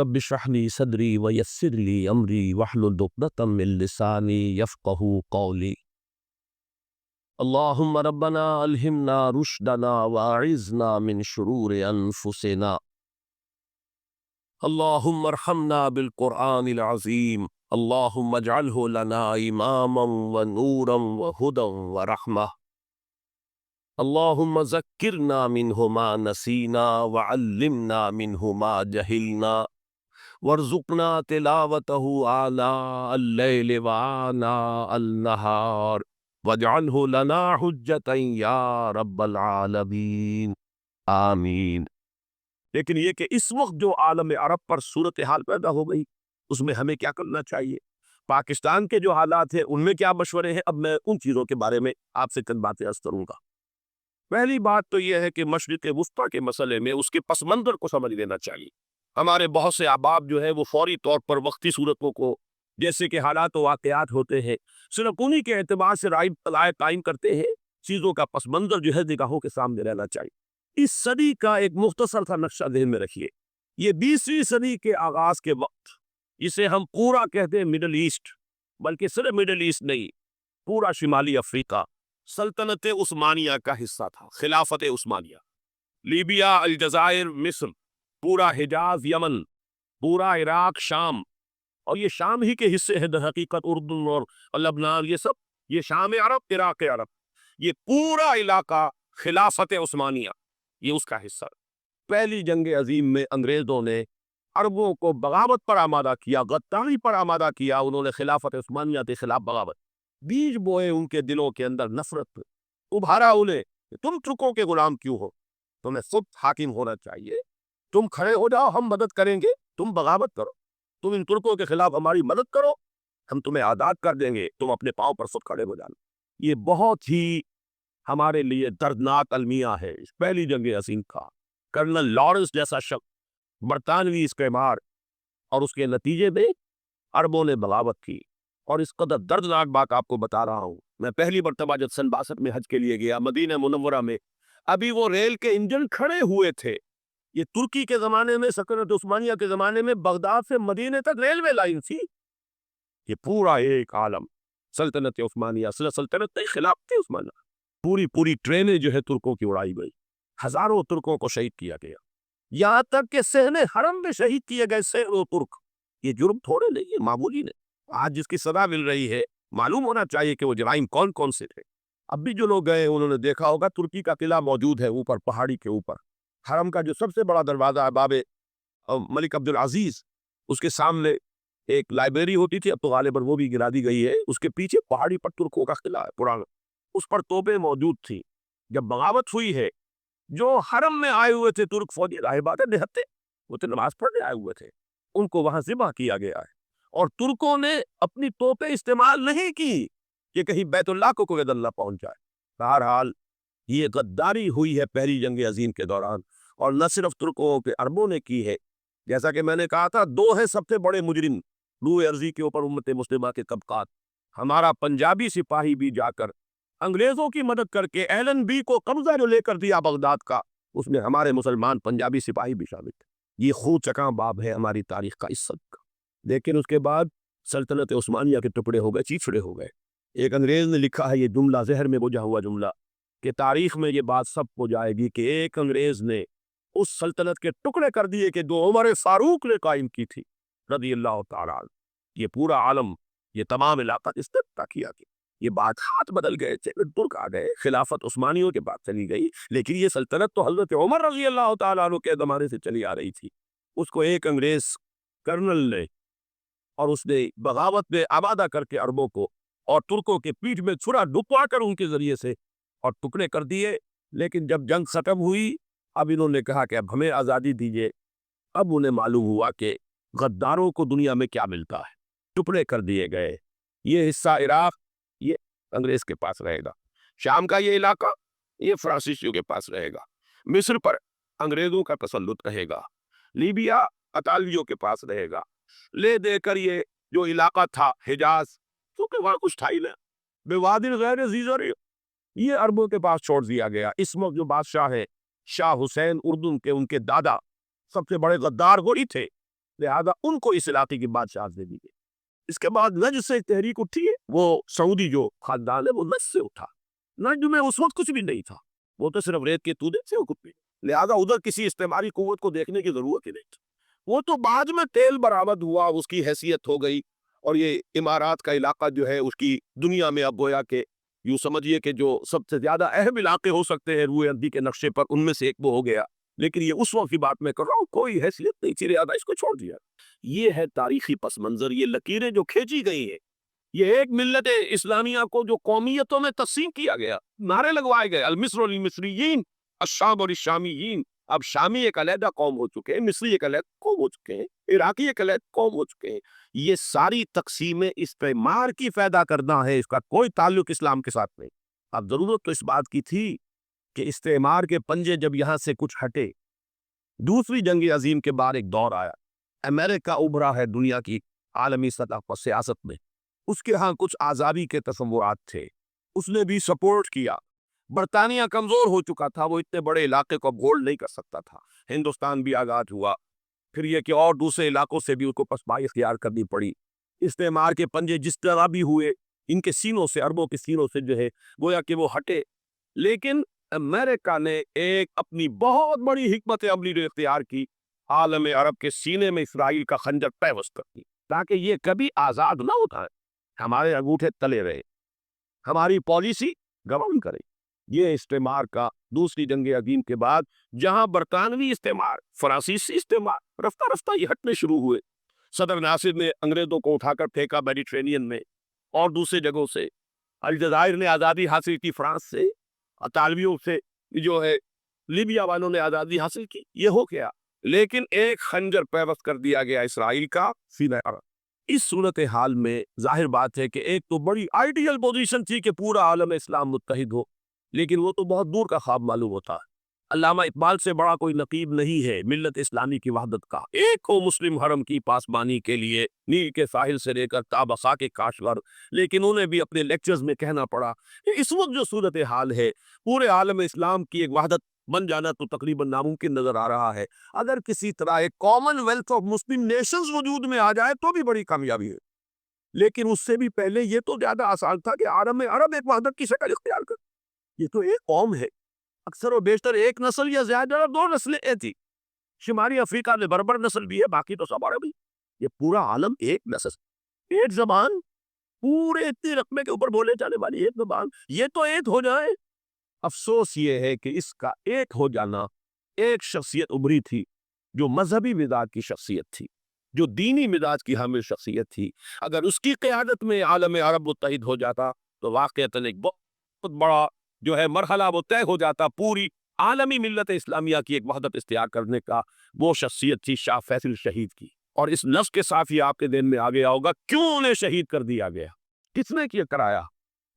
رب اشرح لي صدري ويسر لي امري واحلل عقدة من لساني يفقهوا قولي. اللهم ربنا الهمنا رشدنا واعذنا من شرور انفسنا. اللهم ارحمنا بالقرآن العظيم. اللهم اجعله لنا اماما ونورا وهدى ورحمة. اللهم ذكرنا منه ما نسينا وعلمنا منه ما جهلنا وارزقنا تلاوته آناء الليل وآناء النهار واجعله لنا حجة یا رب العالمین آمین۔ لیکن یہ کہ اس وقت جو عالم عرب پر صورتحال پیدا ہو گئی، اس میں ہمیں کیا کرنا چاہیے؟ پاکستان کے جو حالات ہیں ان میں کیا مشورے ہیں؟ اب میں ان چیزوں کے بارے میں آپ سے چند باتیں عرض کروں گا۔ پہلی بات تو یہ ہے کہ مشرق وسطیٰ کے مسئلے میں اس کے پس منظر کو سمجھ لینا چاہیے۔ ہمارے بہت سے احباب جو ہے وہ فوری طور پر وقتی صورتوں کو، جیسے کہ حالات و واقعات ہوتے ہیں، صرف انہی کے اعتبار سے رائے قائم کرتے ہیں۔ چیزوں کا پس منظر جو ہے نگاہوں کے سامنے رہنا چاہیے۔ اس صدی کا ایک مختصر سا نقشہ ذہن میں رکھیے۔ یہ 20ویں صدی کے آغاز کے وقت، اسے ہم پورا کہتے ہیں مڈل ایسٹ، بلکہ صرف مڈل ایسٹ نہیں، پورا شمالی افریقہ سلطنت عثمانیہ کا حصہ تھا، خلافت عثمانیہ۔ لیبیا، الجزائر، مصر، پورا حجاز، یمن، پورا عراق، شام، اور یہ شام ہی کے حصے ہیں در حقیقت، اردن اور لبنان، یہ سب یہ شام عرب، عراق عرب، یہ پورا علاقہ خلافت عثمانیہ یہ اس کا حصہ۔ پہلی جنگ عظیم میں انگریزوں نے عربوں کو بغاوت پر آمادہ کیا، غداری پر آمادہ کیا۔ انہوں نے خلافت عثمانیہ کے خلاف بغاوت، بیج بوئے ان کے دلوں کے اندر نفرت، ابھارا انہیں کہ تم ترکوں کے غلام کیوں ہو، تمہیں خود حاکم ہونا چاہیے، تم کھڑے ہو جاؤ، ہم مدد کریں گے، تم بغاوت کرو، تم ان ترکوں کے خلاف ہماری مدد کرو، ہم تمہیں آزاد کر دیں گے، تم اپنے پاؤں پر خود کھڑے ہو جانا۔ یہ بہت ہی ہمارے لیے دردناک المیہ ہے اس پہلی جنگ عظیم کا۔ کرنل لارنس جیسا شخص، برطانوی استعمار، اور اس کے نتیجے میں عربوں نے بغاوت کی۔ اور اس قدر دردناک بات آپ کو بتا رہا ہوں، میں پہلی مرتبہ جب سن 62 میں حج کے لیے گیا مدینہ منورہ میں، ابھی وہ ریل کے انجن کھڑے ہوئے تھے۔ یہ ترکی کے زمانے میں، سلطنت عثمانیہ کے زمانے میں بغداد سے مدینے تک ریلوے لائن تھی۔ یہ پورا ایک عالم سلطنت عثمانیہ، سلطنت خلافت عثمانیہ، پوری ٹرینیں جو ہے ترکوں کی اڑائی گئی، ہزاروں ترکوں کو شہید کیا گیا، یہاں تک کہ صحن حرم میں شہید کیے گئے سینکڑوں ترک۔ یہ جرم تھوڑے نہیں ہے، معمولی نہیں۔ آج جس کی سزا مل رہی ہے، معلوم ہونا چاہیے کہ وہ جرائم کون کون سے تھے۔ اب بھی جو لوگ گئے انہوں نے دیکھا ہوگا ترکی کا قلعہ موجود ہے اوپر پہاڑی کے اوپر، حرم کا جو سب سے بڑا دروازہ ہے باب ملک عبدالعزیز، اس کے سامنے ایک لائبریری ہوتی تھی، اب تو غالباً وہ بھی گرا دی گئی ہے، اس کے پیچھے پہاڑی پر ترکوں کا قلعہ ہے پرانا، اس پر توپیں موجود تھیں۔ جب بغاوت ہوئی ہے، جو حرم میں آئے ہوئے تھے ترک فوجی، ظاہر بات ہے نہتے، وہ تو نماز پڑھنے آئے ہوئے تھے، ان کو وہاں ذبح کیا گیا ہے۔ اور ترکوں نے اپنی توپیں استعمال نہیں کی کہ کہیں بیت اللہ کو کوئی اذى نہ پہنچ جائے۔ بہرحال یہ غداری ہوئی ہے پہلی جنگ عظیم کے دوران، اور نہ صرف ترکوں کے، عربوں نے کی ہے۔ جیسا کہ میں نے کہا تھا، دو ہیں سب سے بڑے مجرم روئے ارضی کے اوپر امت مسلمہ کے طبقات۔ ہمارا پنجابی سپاہی بھی جا کر انگریزوں کی مدد کر کے ایلن بی کو قبضہ جو لے کر دیا بغداد کا، اس میں ہمارے مسلمان پنجابی سپاہی بھی شامل تھے۔ یہ خون چکاں باب ہے ہماری تاریخ کا اس سب کا۔ لیکن اس کے بعد سلطنت عثمانیہ کے ٹکڑے ہو گئے، چیچڑے ہو گئے۔ ایک انگریز نے لکھا ہے یہ جملہ، ذہن میں بجھا ہوا جملہ، کہ تاریخ میں یہ بات سب ہو جائے گی کہ ایک انگریز نے اس سلطنت کے ٹکڑے کر دیے کہ جو عمر فاروق نے قائم کی تھی رضی اللہ تعالیٰ عنہ۔ یہ پورا عالم، یہ تمام علاقہ اس نے پتہ کیا کہ یہ بات ہاتھ بدل گئے تھے، ترک آ گئے، خلافت عثمانیوں کے بعد چلی گئی، لیکن یہ سلطنت تو حضرت عمر رضی اللہ تعالیٰ عنہ کے زمانے سے چلی آ رہی تھی۔ اس کو ایک انگریز کرنل نے، اور اس نے بغاوت میں آبادہ کر کے عربوں کو اور ترکوں کے پیٹھ میں چھرا ڈپوا کر ان کے ذریعے سے اور ٹکڑے کر دیے۔ لیکن جب جنگ ختم ہوئی، اب انہوں نے کہا کہ اب ہمیں آزادی دیجیے۔ اب انہیں معلوم ہوا کہ غداروں کو دنیا میں کیا ملتا ہے، ٹکڑے کر دیے گئے۔ یہ حصہ عراق یہ انگریز کے پاس رہے گا، شام کا یہ علاقہ یہ فرانسیسیوں کے پاس رہے گا، مصر پر انگریزوں کا تسلط رہے گا، لیبیا اطالویوں کے پاس رہے گا۔ لے دے کر یہ جو علاقہ تھا حجاز، کیونکہ وہاں کچھ تھا ہی نہ، بوادی غیر ذی زرع، یہ عربوں کے پاس چھوڑ دیا گیا۔ اس وقت جو بادشاہ ہے شاہ حسین اردن کے، ان کے دادا سب سے بڑے غدار وہی تھے، لہذا ان کو اس علاقے کی بادشاہ دے دی گئی۔ اس کے بعد نجد سے ایک تحریک اٹھی ہے، وہ سعودی جو خاندان ہے وہ نجد سے اٹھا۔ نجد میں اس وقت کچھ بھی نہیں تھا، وہ تو صرف ریت کے تودے سے کچھ بھی، لہذا ادھر کسی استعماری قوت کو دیکھنے کی ضرورت ہی نہیں تھی۔ وہ تو بعد میں تیل برآمد ہوا، اس کی حیثیت ہو گئی، اور یہ امارات کا علاقہ جو ہے اس کی دنیا میں اب گویا کہ یوں سمجھیے کہ جو سب سے زیادہ اہم علاقے ہو سکتے ہیں روئے اندی کے نقشے پر، ان میں سے ایک وہ ہو گیا۔ لیکن یہ اس وقت کی بات میں کر رہا ہوں، کوئی حیثیت نہیں تھی، لہذا اس کو چھوڑ دیا۔ یہ ہے تاریخی پس منظر، یہ لکیریں جو کھینچی گئی ہیں، یہ ایک ملت اسلامیہ کو جو قومیتوں میں تقسیم کیا گیا، نعرے لگوائے گئے، المصر للمصریین، الشام اور الشامیین۔ اب شامی ایک علیحدہ قوم ہو چکے ہیں، مصری ایک علیحدہ قوم ہو چکے ہیں، عراقی ایک علیحدہ قوم ہو چکے ہیں۔ یہ ساری تقسیمیں استعمار کی پیدا کرنا ہے، اس کا کوئی تعلق اسلام کے ساتھ نہیں۔ اب ضرورت تو اس بات کی تھی کہ استعمار کے پنجے جب یہاں سے کچھ ہٹے، دوسری جنگ عظیم کے بعد ایک دور آیا، امریکہ ابھرا ہے دنیا کی عالمی سطح پر سیاست میں، اس کے ہاں کچھ آزادی کے تصورات تھے، اس نے بھی سپورٹ کیا۔ برطانیہ کمزور ہو چکا تھا، وہ اتنے بڑے علاقے کو اب ہولڈ نہیں کر سکتا تھا، ہندوستان بھی آزاد ہوا، پھر یہ کہ اور دوسرے علاقوں سے بھی اس کو پسپائی اختیار کرنی پڑی۔ استعمار کے پنجے جس طرح بھی ہوئے، ان کے سینوں سے، عربوں کے سینوں سے جو ہے گویا کہ وہ ہٹے، لیکن امریکہ نے ایک اپنی بہت بڑی حکمت عملی جو اختیار کی، عالم عرب کے سینے میں اسرائیل کا خنجر پیوست کر دی، تاکہ یہ کبھی آزاد نہ ہوتا ہے، ہمارے انگوٹھے تلے رہے، ہماری پالیسی گورن کرے۔ یہ استعمار کا دوسری جنگ عظیم کے بعد جہاں برطانوی استعمار، فرانسیسی استعمار رفتہ رفتہ یہ ہٹنے شروع ہوئے، صدر ناصر نے انگریزوں کو اٹھا کر پھینکا میڈیٹرینین میں اور دوسرے جگہوں سے، الجزائر نے آزادی حاصل کی فرانس سے، اطالویوں سے جو ہے لیبیا والوں نے آزادی حاصل کی، یہ ہو گیا، لیکن ایک خنجر پیوست کر دیا گیا اسرائیل کا سینہ عرب۔ اس صورتحال میں ظاہر بات ہے کہ ایک تو بڑی آئیڈیل پوزیشن تھی کہ پورا عالم اسلام متحد ہو، لیکن وہ تو بہت دور کا خواب معلوم ہوتا ہے۔ علامہ اقبال سے بڑا کوئی نقیب نہیں ہے ملت اسلامی کی وحدت کا، ایک ہو مسلم حرم کی پاسبانی کے لیے نیل کے ساحل سے لے کر تابخا کے کاشور، لیکن انہیں بھی اپنے لیکچرز میں کہنا پڑا کہ اس وقت جو صورتحال ہے پورے عالم اسلام کی ایک وحدت بن جانا تو تقریباً ناممکن نظر آ رہا ہے۔ اگر کسی طرح ایک common wealth of Muslim nations وجود میں آ جائے تو بھی بڑی کامیابی ہے، لیکن اس سے بھی پہلے یہ تو زیادہ آسان تھا کہ عالم عرب ایک وحدت کی شکل اختیار کر۔ یہ تو ایک قوم ہے، اکثر و بیشتر ایک نسل یا زیادہ دو نسلیں تھی، شمالی افریقہ میں بربر نسل بھی ہے، باقی تو سب عربی۔ یہ پورا عالم ایک نسل، ایک زبان، پورے اتنے رقبے کے اوپر بولے جانے والی ایک زبان، یہ تو ایک ہو جائے۔ افسوس یہ ہے کہ اس کا ایک ہو جانا، ایک شخصیت ابھری تھی جو مذہبی مزاج کی شخصیت تھی، جو دینی مزاج کی حامل شخصیت تھی، اگر اس کی قیادت میں عالم عرب متحد ہو جاتا تو واقعتاً ایک بہت بڑا جو ہے مرحلہ وہ طے ہو جاتا پوری عالمی ملت اسلامیہ کی ایک وحدت اختیار کرنے کا۔ وہ شخصیت تھی شاہ فیصل شہید کی، اور اس لفظ کے ساتھ ہی آپ کے ذہن میں آ گیا ہوگا کیوں انہیں شہید کر دیا گیا، کس نے کیا کرایا،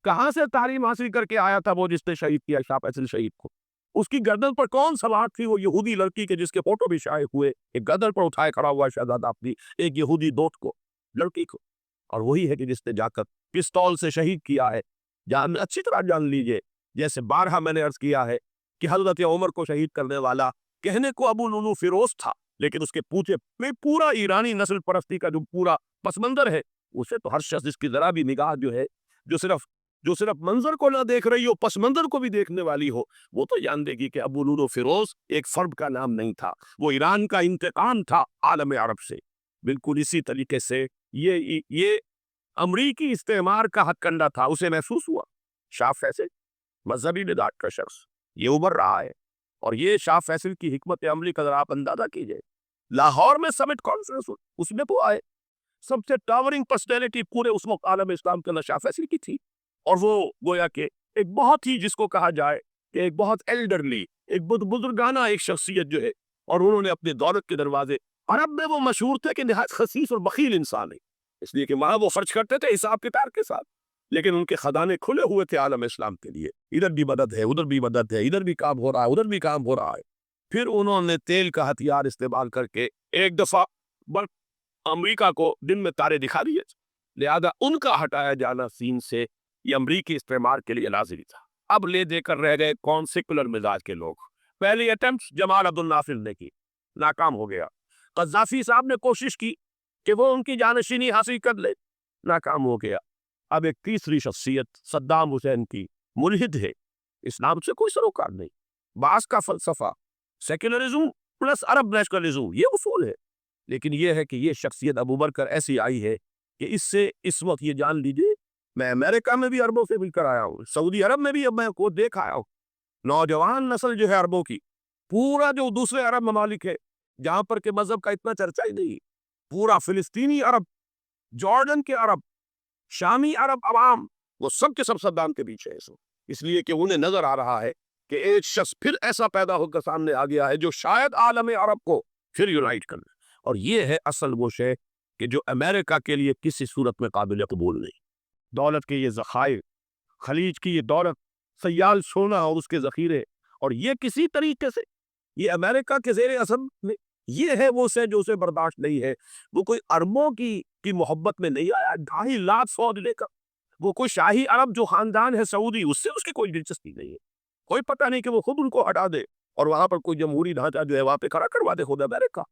کہاں سے تعلیم حاصل کر کے آیا تھا وہ جس نے شہید کیا شاہ فیصل شہید کو، اس کی گردن پر کون سوار تھی، وہ یہودی لڑکی کے جس کے فوٹو بھی شائع ہوئے، ایک گردن پر اٹھائے کھڑا ہوا شہزادہ اپنی ایک یہودی دوست کو، لڑکی کو، اور وہی ہے کہ جس نے جا کر پستول سے شہید کیا ہے۔ جان اچھی طرح جان لیجئے، جیسے بارہا میں نے عرض کیا ہے کہ حضرت عمر کو شہید کرنے والا کہنے کو ابو لولو فیروز تھا، لیکن اس کے پوچھے میں پورا ایرانی نسل پرستی کا جو پورا پس منظر ہے، اسے تو ہر شخص اس کی ذرا بھی نگاہ جو ہے جو صرف منظر کو نہ دیکھ رہی ہو، پس منظر کو بھی دیکھنے والی ہو، وہ تو جان دے گی کہ ابو لولو فیروز ایک فرد کا نام نہیں تھا، وہ ایران کا انتقام تھا عالم عرب سے۔ بالکل اسی طریقے سے یہ امریکی استعمار کا ہتھ کنڈا تھا، اسے محسوس ہوا۔ شاہ فیصل مذہبی مزاج کا شخص یہ ابھر رہا ہے، اور یہ شاہ فیصل کی حکمت عملی کا ذرا آپ اندازہ کیجئے۔ لاہور میں سمٹ کانفرنس ہوئی، اس میں وہ آئے، سب سے ٹاورنگ پرسنالٹی پورے اس وقت عالم اسلام کے اندر شاہ فیصل کی تھی، اور وہ گویا کہ ایک بہت ہی جس کو کہا جائے کہ ایک بہت ایلڈرلی، ایک بزرگانہ ایک شخصیت جو ہے، اور انہوں نے اپنے دولت کے دروازے، عرب میں وہ مشہور تھے کہ نہایت خسیس اور بخیل انسان ہے، اس لیے کہ وہاں وہ خرچ کرتے تھے حساب کتاب کے ساتھ، لیکن ان کے خزانے کھلے ہوئے تھے عالم اسلام کے لیے، ادھر بھی مدد ہے، ادھر بھی مدد ہے، ادھر بھی کام ہو رہا ہے، ادھر بھی کام ہو رہا ہے۔ پھر انہوں نے تیل کا ہتھیار استعمال کر کے ایک دفعہ امریکہ کو دن میں تارے دکھا دیے، لہذا ان کا ہٹایا جانا سین سے یہ امریکی استعمار کے لیے لازمی تھا۔ اب لے دے کر رہ گئے کون سیکولر مزاج کے لوگ۔ پہلی اٹیمپٹ جمال عبد الناصر نے کی، ناکام ہو گیا۔ قذافی صاحب نے کوشش کی کہ وہ ان کی جانشینی حاصل کر لے، ناکام ہو گیا۔ اب ایک تیسری شخصیت صدام حسین کی، ملحد ہے، اسلام سے کوئی سروکار نہیں، بعث کا فلسفہ، سیکولرزم پلس عرب نیشنلزم، یہ اصول ہے۔ لیکن یہ ہے کہ یہ شخصیت ابوبکر ایسی آئی ہے کہ اس سے اس وقت یہ جان لیجیے، میں امریکہ میں بھی عربوں سے مل کر آیا ہوں، سعودی عرب میں بھی اب میں کو دیکھ آیا ہوں، نوجوان نسل جو ہے عربوں کی، پورا جو دوسرے عرب ممالک ہے جہاں پر کہ مذہب کا اتنا چرچا ہی نہیں، پورا فلسطینی عرب، جارڈن کے عرب، شامی عرب عوام، وہ سب کے سب صدام کے پیچھے ہے، اس لیے کہ انہیں نظر آ رہا ہے کہ ایک شخص پھر ایسا پیدا ہو کر سامنے آ گیا ہے جو شاید عالم عرب کو پھر یونائٹ کر لے، اور یہ ہے اصل وہ شے کہ جو امریکہ کے لیے کسی صورت میں قابل قبول نہیں۔ دولت کے یہ ذخائر، خلیج کی یہ دولت، سیال سونا اور اس کے ذخیرے، اور یہ کسی طریقے سے یہ امریکہ کے زیر اثر میں، یہ ہے وہ سے جو اسے برداشت نہیں ہے۔ وہ کوئی عربوں کی محبت میں نہیں آیا 2.5 لاکھ فوج لے کر، وہ کوئی شاہی عرب جو خاندان ہے سعودی، اس سے اس کی کوئی دلچسپی نہیں ہے، کوئی پتہ نہیں کہ وہ خود ان کو ہٹا دے اور وہاں پر کوئی جمہوری ڈھانچہ جو ہے وہاں پہ کھڑا کروا دے خود امریکہ۔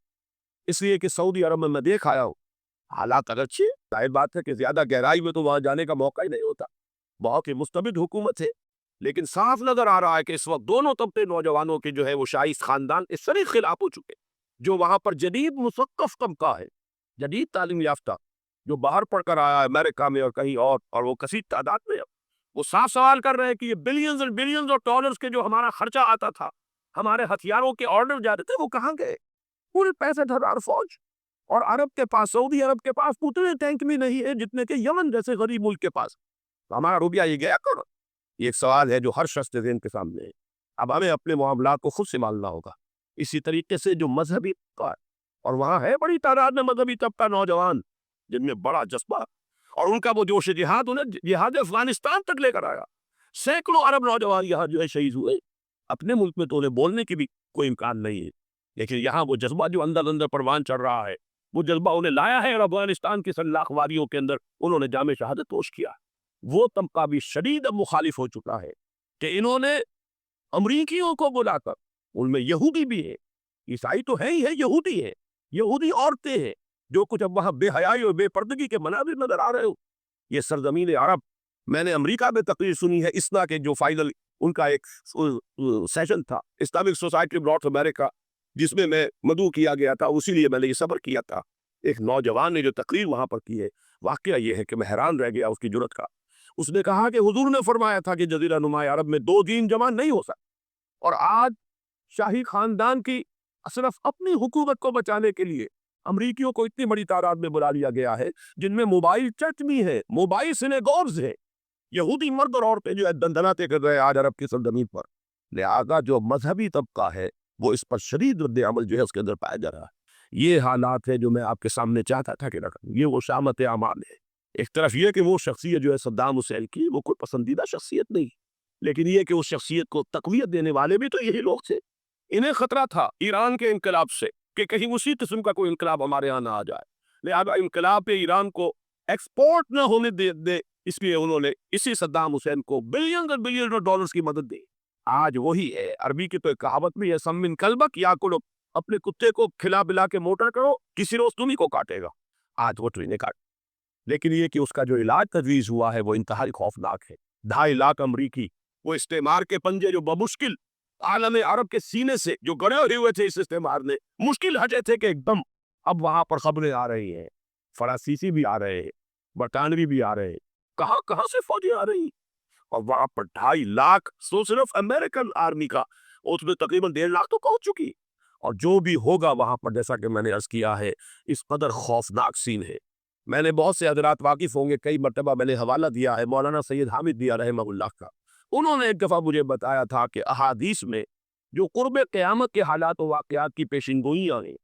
اس لیے کہ سعودی عرب میں دیکھ آیا ہوں، حالات اگرچہ ظاہر بات ہے کہ زیادہ گہرائی میں تو وہاں جانے کا موقع ہی نہیں ہوتا، بہت ہی مستبد حکومت ہے، لیکن صاف نظر آ رہا ہے کہ اس وقت دونوں طبقے نوجوانوں کے جو ہے وہ شاہی خاندان اس طرح خلاف ہو چکے، جو وہاں پر جدید مثقف طبقہ ہے، جدید تعلیم یافتہ، جو باہر پڑھ کر آیا ہے امریکہ میں اور کہیں اور وہ کثیر تعداد میں، وہ صاف سوال کر رہے ہیں کہ یہ بلینز اور بلینز آف ڈالرز کے جو ہمارا خرچہ آتا تھا، ہمارے ہتھیاروں کے آرڈر جاتے تھے، وہ کہاں گئے؟ پورے 65,000 فوج، اور عرب کے پاس، سعودی عرب کے پاس اتنے ٹینک بھی نہیں ہے جتنے کہ یمن جیسے غریب ملک کے پاس، ہمارا روپیہ یہ گیا کر۔ یہ ایک سوال ہے جو ہر شخص کے ذہن کے سامنے ہے۔ اب ہمیں اپنے معاملات کو خود سنبھالنا ہوگا۔ اسی طریقے سے جو مذہبی طبقہ ہے، اور وہاں ہے بڑی تعداد میں مذہبی طبقہ نوجوان جن میں بڑا جذبہ، اور ان کا وہ جوش جہاد انہیں جہاد افغانستان تک لے کر آیا، سینکڑوں عرب نوجوان یہاں جو ہے شہید ہوئے، اپنے ملک میں تو انہیں بولنے کی بھی کوئی امکان نہیں ہے، لیکن یہاں وہ جذبہ جو اندر اندر پروان چڑھ رہا ہے، وہ جذبہ انہیں لایا ہے اور افغانستان کی سلاخ واریوں کے اندر انہوں نے جام شہادت پوش کیا۔ وہ طبقہ بھی شدید اب مخالف ہو چکا ہے کہ انہوں نے امریکیوں کو بلا کر، ان میں یہودی بھی ہے، عیسائی تو ہے ہی ہے، یہودی ہے، یہودی عورتیں ہیں، جو کچھ اب وہاں بے حیائی اور بے پردگی کے مناظر نظر آ رہے ہو۔ یہ سرزمین عرب، میں نے امریکہ میں تقریر سنی ہے اسنا کے جو فائنل ان کا ایک سیشن تھا، اسلامک سوسائٹی نارتھ امریکہ، جس میں مدعو کیا گیا تھا، اسی لیے میں نے یہ صبر کیا تھا۔ ایک نوجوان نے جو تقریر وہاں پر کی ہے، واقعہ یہ ہے کہ میں حیران رہ گیا اس کی جرأت کا۔ اس نے کہا کہ حضور نے فرمایا تھا کہ جزیرہ نما عرب میں 2 دین جمع نہیں ہو سکتے، اور آج شاہی خاندان کی صرف اپنی حکومت کو بچانے کے لیے امریکیوں کو اتنی بڑی تعداد میں بلا لیا گیا ہے، جن میں موبائل چرچ بھی ہے، موبائل سینیگوگز ہے، یہودی مرد اور عورتیں جو ہے دندناتیں کر رہے ہیں آج عرب کی سرزمین پر۔ لہذا جو مذہبی طبقہ ہے وہ اس پر شدید رد عمل جو ہے اس کے اندر پایا جا رہا ہے۔ یہ حالات ہے جو میں آپ کے سامنے چاہتا تھا کہ رکھوں، یہ وہ شامت اعمال ہے۔ ایک طرف یہ کہ وہ شخصیت جو ہے صدام حسین کی، وہ کوئی پسندیدہ شخصیت نہیں، لیکن یہ کہ اس شخصیت کو تقویت دینے والے بھی تو یہی لوگ تھے۔ انہیں خطرہ تھا ایران کے انقلاب سے کہ کہیں اسی قسم کا کوئی انقلاب ہمارے یہاں نہ آ جائے، لہذا انقلاب پہ ایران کو ایکسپورٹ نہ ہونے دے، اس لیے انہوں نے اسی صدام حسین کو بلین اور بلین ڈالرز کی مدد دی۔ آج وہی ہے، عربی کی تو ایک کہاوت بھی ہے، سمن کلبک یا کلو، اپنے کتے کو کھلا بلا کے موٹا کرو، کسی روز تمہیں کو کاٹے گا۔ آج وہ تو انہیں کاٹ، لیکن یہ کہ اس کا جو علاج تجویز ہوا ہے وہ انتہائی خوفناک ہے۔ 2.5 لاکھ امریکی، وہ استعمار کے پنجے جو بمشکل عالم عرب کے سینے سے جو گڑے ہوئے تھے اس استعمار نے، مشکل ہٹے تھے کہ ایک دم اب وہاں پر خبریں آ رہی ہیں، فرانسیسی بھی آ رہے ہیں، برطانوی بھی آ رہے ہیں، کہاں سے فوجیں آ رہی ہیں، اور وہاں پر 2.5 لاکھ سو صرف امریکن آرمی کا، اس میں تقریباً 1.5 لاکھ تو پہنچ چکی، اور جو بھی ہوگا وہاں پر جیسا کہ میں نے عرض کیا ہے، اس قدر خوفناک سین ہے۔ میں نے بہت سے حضرات واقف ہوں گے، کئی مرتبہ میں نے حوالہ دیا ہے مولانا سید حامد دیا رحمہ اللہ کا، انہوں نے ایک دفعہ مجھے بتایا تھا کہ احادیث میں جو قرب قیامت کے حالات و واقعات کی پیشن گوئیاں ہیں،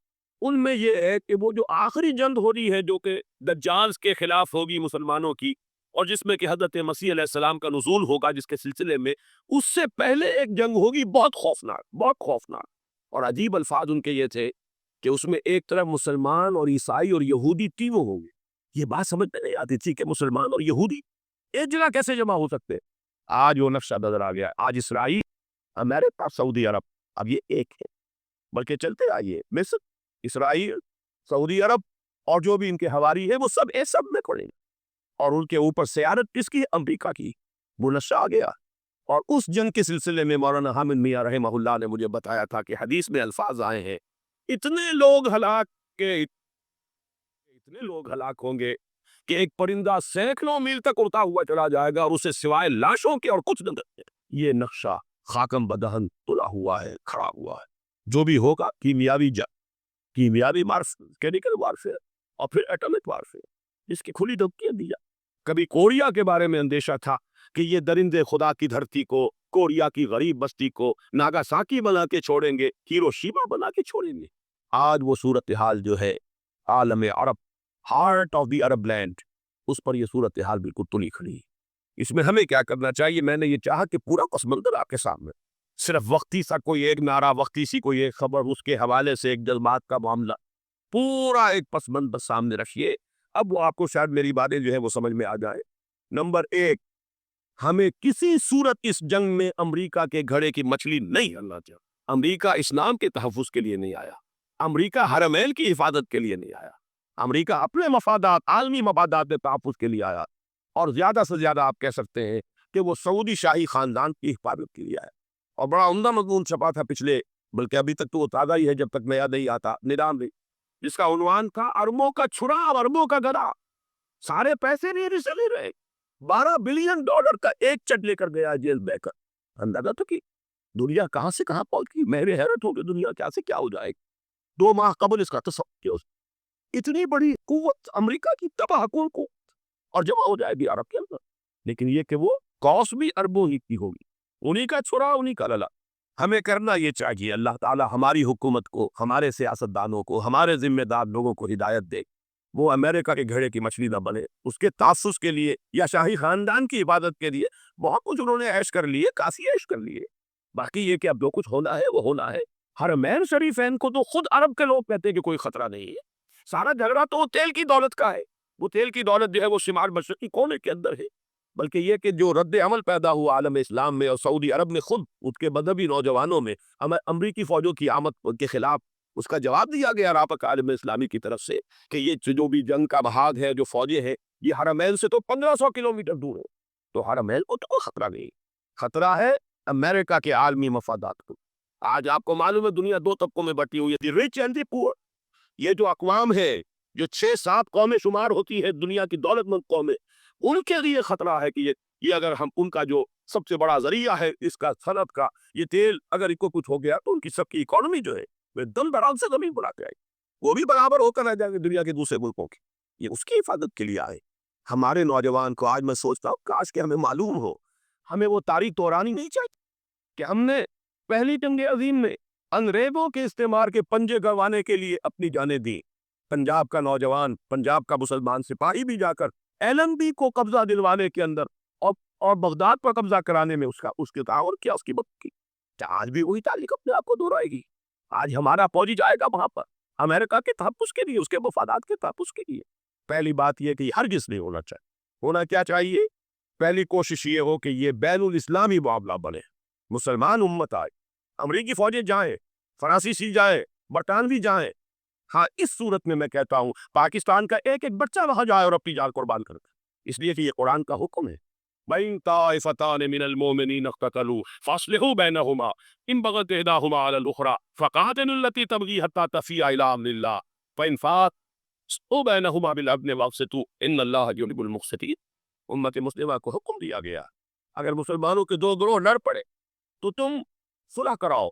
ان میں یہ ہے کہ وہ جو آخری جنگ ہو رہی ہے جو کہ دجال کے خلاف ہوگی مسلمانوں کی، اور جس میں کہ حضرت مسیح علیہ السلام کا نزول ہوگا، جس کے سلسلے میں اس سے پہلے ایک جنگ ہوگی بہت خوفناک، بہت خوفناک، اور عجیب الفاظ ان کے یہ تھے کہ اس میں ایک طرف مسلمان اور عیسائی اور یہودی تینوں ہوں گے۔ یہ بات سمجھ میں نہیں آتی تھی کہ مسلمان اور یہودی ایک جگہ کیسے جمع ہو سکتے۔ آج وہ نقشہ نظر آ گیا، آج اسرائیل، امریکہ، سعودی عرب اب یہ ایک ہے، بلکہ چلتے آئیے مصر، اسرائیل، سعودی عرب اور جو بھی ان کے حواری ہے وہ سب سب میں کھڑے ہیں، اور ان کے اوپر سیادت کس کی؟ امریکہ کی۔ وہ نشہ آ گیا، اور اس جنگ کے سلسلے میں مولانا حامد میاں رحمہ اللہ نے مجھے بتایا تھا کہ حدیث میں الفاظ آئے ہیں، اتنے لوگ ہلاک ہوں گے کہ ایک پرندہ سینکڑوں میل تک اڑتا ہوا چلا جائے گا اور اسے سوائے لاشوں کے اور کچھ نہ دے۔ یہ نقشہ خاکم بدہن تلا ہوا ہے، کھڑا ہوا ہے۔ جو بھی ہوگا کیمیاوی جنگ، کیمیاوی کیمیکل وارفیئر، اور پھر ایٹمک وارفیئر، جس کی کھلی دھمکیاں دی جائیں۔ کبھی کوریا کے بارے میں اندیشہ تھا کہ یہ درندے خدا کی دھرتی کو، کوریا کی غریب بستی کو ناگاساکی بنا کے چھوڑیں گے، ہیروشیما بنا کے چھوڑیں گے۔ آج وہ صورتحال جو ہے عالم عرب، heart of the Arab land, اس پر یہ صورتحال بالکل تلی کھڑی ہے۔ اس میں ہمیں کیا کرنا چاہیے؟ میں نے یہ چاہا کہ پورا پس منظر آپ کے سامنے، صرف وقتی سا کوئی ایک نعرہ، وقتی سی کوئی ایک خبر، اس کے حوالے سے ایک جذبات کا معاملہ، پورا ایک پس منظر سامنے رکھیے۔ اب وہ آپ کو شاید میری باتیں جو ہے وہ سمجھ میں آ جائے۔ نمبر ایک، ہمیں کسی صورت اس جنگ میں امریکہ کے گھڑے کی مچھلی نہیں ہلنا چاہیے۔ امریکہ اسلام کے تحفظ کے لیے نہیں آیا، امریکہ حرمین کی حفاظت کے لیے نہیں آیا، امریکہ اپنے مفادات، عالمی مفادات کے تحفظ کے لیے آیا، اور زیادہ سے زیادہ آپ کہہ سکتے ہیں کہ وہ سعودی شاہی خاندان کی حفاظت کے لیے آیا۔ اور بڑا عمدہ مضمون چھپا تھا پچھلے، بلکہ ابھی تک تو وہ تازہ ہی ہے جب تک نیا نہیں آتا، نظام بھی، جس کا عنوان تھا اربوں کا چھڑا اور اربوں کا گدا۔ سارے پیسے نہیں چلے رہے، $12 بلین کا ایک چٹ لے کر گیا جیل بے کر۔ اندازہ تو کی دنیا کہاں سے کہاں پہنچ گئی۔ میرے حیرت ہو کہ دنیا کیا سے کیا ہو جائے گی۔ 2 ماہ قبل اس کا تصور کیا، اتنی بڑی قوت امریکہ کی تباہ کن قوت، اور جمع ہو جائے گی عرب کے اندر۔ لیکن یہ کہ وہ کاس بھی اربوں ہی کی ہوگی، انہی کا چھڑا، انہی کا للا۔ ہمیں کرنا یہ چاہیے، اللہ تعالی ہماری حکومت کو، ہمارے سیاستدانوں کو، ہمارے ذمہ دار لوگوں کو ہدایت دے، وہ امریکہ کے گھڑے کی مچھلی نہ بنے۔ اس کے تحفظ کے لیے یا شاہی خاندان کی عبادت کے لیے بہت کچھ انہوں نے عیش کر لیے، کافی عیش کر لیے۔ باقی یہ کہ اب جو کچھ ہونا ہے وہ ہونا ہے۔ حرمین شریفین کو تو خود عرب کے لوگ کہتے ہیں کہ کوئی خطرہ نہیں ہے۔ سارا جھگڑا تو وہ تیل کی دولت کا ہے، وہ تیل کی دولت جو ہے وہ شمال مشرقی کونے کے اندر ہے۔ بلکہ یہ کہ جو رد عمل پیدا ہوا عالم اسلام میں، اور سعودی عرب نے خود اس کے مذہبی نوجوانوں میں امریکی فوجوں کی آمد کے خلاف اس کا جواب دیا گیا رابق عالم اسلامی کی طرف سے کہ یہ جو بھی جنگ کا محاذ ہے، جو فوجیں ہیں، یہ حرمین سے تو 1500 کلومیٹر دور ہے، تو حرمین کو تو کوئی خطرہ نہیں۔ خطرہ ہے امریکہ کے عالمی مفادات کو۔ آج آپ کو معلوم ہے دنیا 2 طبقوں میں بٹی ہوئی ہے، دی رچ اینڈ دی پور۔ یہ جو اقوام ہے، جو 6-7 قومیں شمار ہوتی ہے دنیا کی دولت مند قومیں، ان کے لیے خطرہ ہے کہ یہ اگر ہم ان کا جو سب سے بڑا ذریعہ ہے اس کا صنعت کا، یہ تیل اگر ان کو کچھ ہو گیا تو ان کی سب کی اکانومی جو ہے وہ دم دراز سے زمین بنا کے آئی، وہ بھی برابر ہو کر رہ جائے گی دنیا کے دوسرے ملکوں کی۔ یہ اس کی حفاظت کے لیے آئے۔ ہمارے نوجوان کو آج میں سوچتا ہوں کاش کہ ہمیں معلوم ہو، ہمیں وہ تاریخ دہرانی نہیں چاہیے کہ ہم نے پہلی جنگ عظیم میں انگریزوں کے استعمار کے پنجے گروانے کے لیے اپنی جانیں دی۔ پنجاب کا نوجوان، پنجاب کا مسلمان سپاہی بھی جا کر LNB کو قبضہ دلوانے کے اندر اور بغداد پر قبضہ کرانے میں اس کے تعاون کیا، اس کی مدد کی۔ آج بھی وہی تاریخ اپنے آپ کو دہرائے گی۔ آج ہمارا فوجی جائے گا وہاں پر امریکہ کے تحفظ کے لیے، اس کے مفادات کے تحفظ کے لیے۔ پہلی بات یہ کہ ہرگز نہیں ہونا چاہیے۔ ہونا کیا چاہیے؟ پہلی کوشش یہ ہو کہ یہ بین الاسلامی معاملہ بنے، مسلمان امت آئے، امریکی فوجیں جائیں، فرانسیسی جائیں، برطانوی جائیں۔ ہاں، اس صورت میں کہتا ہوں پاکستان کا ایک بچہ وہاں جائے اور اپنی جان قربان کر دے، اس لیے کہ یہ قرآن کا حکم ہے۔ بَإِن طَائِفَتَانِ مِنَ الْمُؤْمِنِينَ اقْتَتَلُوا فَأَصْلِحُوا بَيْنَهُمَا إِن بَغَتْ إِحْدَاهُمَا عَلَى الْأُخْرَى فَقَاتِلُوا الَّتِي تَبْغِي حَتَّى تَفِيءَ إِلَىٰ أَمْرِ اللَّهِ فَإِن فَاءَتْ فَأَصْلِحُوا بَيْنَهُمَا بِالْعَدْلِ وَأَقْسِطُوا إِنَّ اللَّهَ يُحِبُّ الْمُقْسِطِينَ۔ امت مسلمہ کو حکم دیا گیا اگر مسلمانوں کے 2 گروہ لڑ پڑے تو تم صلح کراؤ،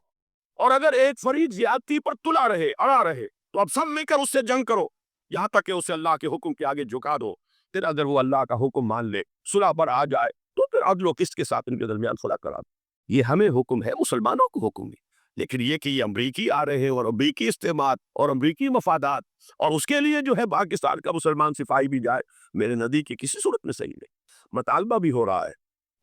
اور اگر ایک فریق زیادتی پر تلا رہے، اڑا رہے، تو اب سب مل کر اس سے جنگ کرو، یہاں تک کہ اسے اللہ کے حکم کے آگے جھکا دو۔ پھر اگر وہ اللہ کا حکم مان لے، صلح پر آ جائے، تو پھر عدل و قسط کے ساتھ ان کے درمیان صلح کرا دو۔ یہ ہمیں حکم ہے، مسلمانوں کو حکم ہے۔ لیکن یہ کہ یہ امریکی آ رہے ہیں اور امریکی استعمال اور امریکی مفادات، اور اس کے لیے جو ہے پاکستان کا مسلمان سپاہی بھی جائے، میرے نزدیک کی کسی صورت میں صحیح نہیں۔ مطالبہ بھی ہو رہا ہے،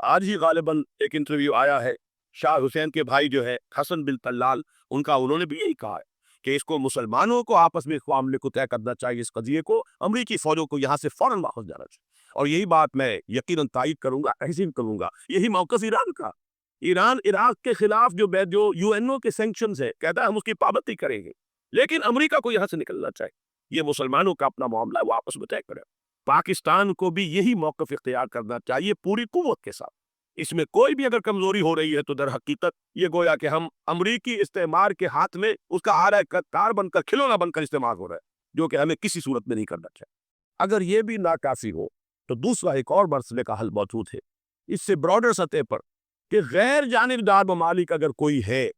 آج ہی غالباً ایک انٹرویو آیا ہے، شاہ حسین کے بھائی جو ہے حسن بن طلال، انہوں نے بھی یہی کہا ہے کہ اس کو مسلمانوں کو آپس میں اس معاملے کو طے کرنا چاہیے، اس قضیے کو امریکی فوجوں کو یہاں سے فوراً واپس جانا چاہیے۔ اور یہی بات میں یقیناً تائید کروں گا، تحسین کروں گا، یہی موقف ایران کا۔ ایران عراق کے خلاف جو UNO کے سینکشنز ہے، کہتا ہے ہم اس کی پابندی کریں گے، لیکن امریکہ کو یہاں سے نکلنا چاہیے۔ یہ مسلمانوں کا اپنا معاملہ ہے، وہ آپس میں طے کرے۔ پاکستان کو بھی یہی موقف اختیار کرنا چاہیے پوری قوت کے ساتھ۔ اس میں کوئی بھی اگر کمزوری ہو رہی ہے تو در حقیقت یہ گویا کہ ہم امریکی استعمار کے ہاتھ میں اس کا آلہ کار بن کر، کھلونا بن کر استعمال ہو رہا ہے، جو کہ ہمیں کسی صورت میں نہیں کرنا چاہیے۔ اگر یہ بھی ناکافی ہو تو دوسرا ایک اور مسئلے کا حل موجود ہے، اس سے براڈر سطح پر، کہ غیر جانبدار ممالک اگر کوئی ہے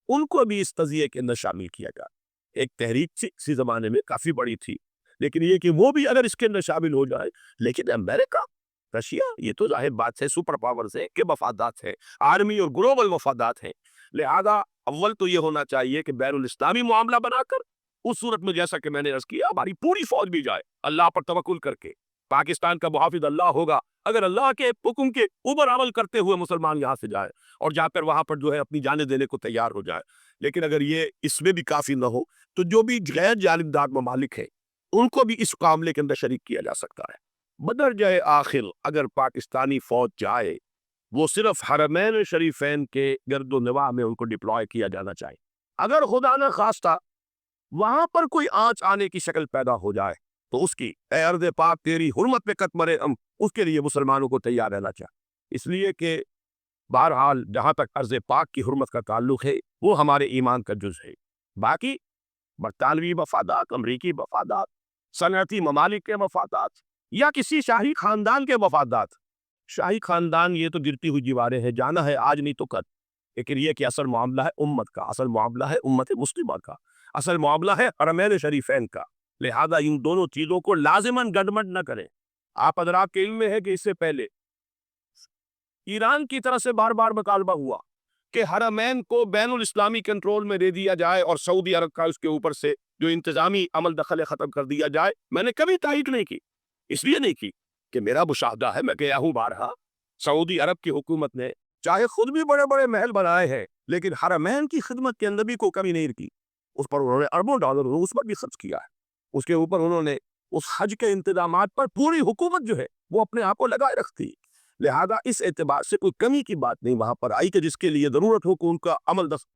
ان کو بھی اس تجزیے کے اندر شامل کیا جائے۔ ایک تحریک تھی اسی زمانے میں، کافی بڑی تھی، لیکن یہ کہ وہ بھی اگر اس کے اندر شامل ہو جائے۔ لیکن امریکہ، رشیا، یہ تو ظاہر بات ہے سپر پاورز ہیں کہ مفادات ہیں، عالمی اور گلوبل مفادات ہیں، لہذا اول تو یہ ہونا چاہیے کہ بین الاسلامی معاملہ بنا کر، اس صورت میں جیسا کہ میں نے عرض کیا، ہماری پوری فوج بھی جائے اللہ پر توکل کر کے۔ پاکستان کا محافظ اللہ ہوگا، اگر اللہ کے حکم کے اوپر عمل کرتے ہوئے مسلمان یہاں سے جائے اور جا کر وہاں پر جو ہے اپنی جانیں دینے کو تیار ہو جائے۔ لیکن اگر یہ اس میں بھی کافی نہ ہو تو جو بھی غیر جانبدار ممالک ہیں ان کو بھی اس معاملے کے اندر شریک کیا جا سکتا ہے۔ بدرجہ آخر اگر پاکستانی فوج جائے، وہ صرف حرمین شریفین کے گرد و نواح میں ان کو ڈپلوائے کیا جانا چاہیے۔ اگر خدا نہ خواستہ وہاں پر کوئی آنچ آنے کی شکل پیدا ہو جائے تو اس کی، اے ارض پاک تیری حرمت پہ قط مرے ہم، اس کے لیے مسلمانوں کو تیار رہنا چاہیے۔ اس لیے کہ بہرحال جہاں تک ارض پاک کی حرمت کا تعلق ہے وہ ہمارے ایمان کا جز ہے۔ باقی برطانوی مفادات، امریکی مفادات، صنعتی ممالک کے مفادات، یا کسی شاہی خاندان کے مفادات، شاہی خاندان یہ تو گرتی ہوئی دیواریں ہیں، جانا ہے آج نہیں تو کل، لیکن یہ کہ اصل معاملہ ہے امت کا، اصل معاملہ ہے امت مسلمہ کا، اصل معاملہ ہے حرمین شریفین کا، لہذا ان دونوں چیزوں کو لازماً گڈمڈ نہ کریں۔ آپ حضرات کے علم میں ہے کہ اس سے پہلے ایران کی طرف سے بار بار مطالبہ ہوا کہ حرمین کو بین الاسلامی کنٹرول میں دے دیا جائے اور سعودی عرب کا اس کے اوپر سے جو انتظامی عمل دخل ختم کر دیا جائے۔ میں نے کبھی تائید نہیں کی، اس لیے نہیں کی کہ میرا مشاہدہ ہے، میں گیا ہوں بارہا، سعودی عرب کی حکومت نے چاہے خود بھی بڑے بڑے محل بنائے ہیں لیکن حرمین کی خدمت کے اندر بھی کوئی کمی نہیں کی۔ اس پر انہوں نے اربوں ڈالر اس پر بھی خرچ کیا ہے، اس کے اوپر انہوں نے اس حج کے انتظامات پر پوری حکومت جو ہے وہ اپنے آپ کو لگائے رکھتی۔ لہذا اس اعتبار سے کوئی کمی کی بات نہیں وہاں پر آئی کہ جس کے لیے ضرورت ہو کہ ان کا عمل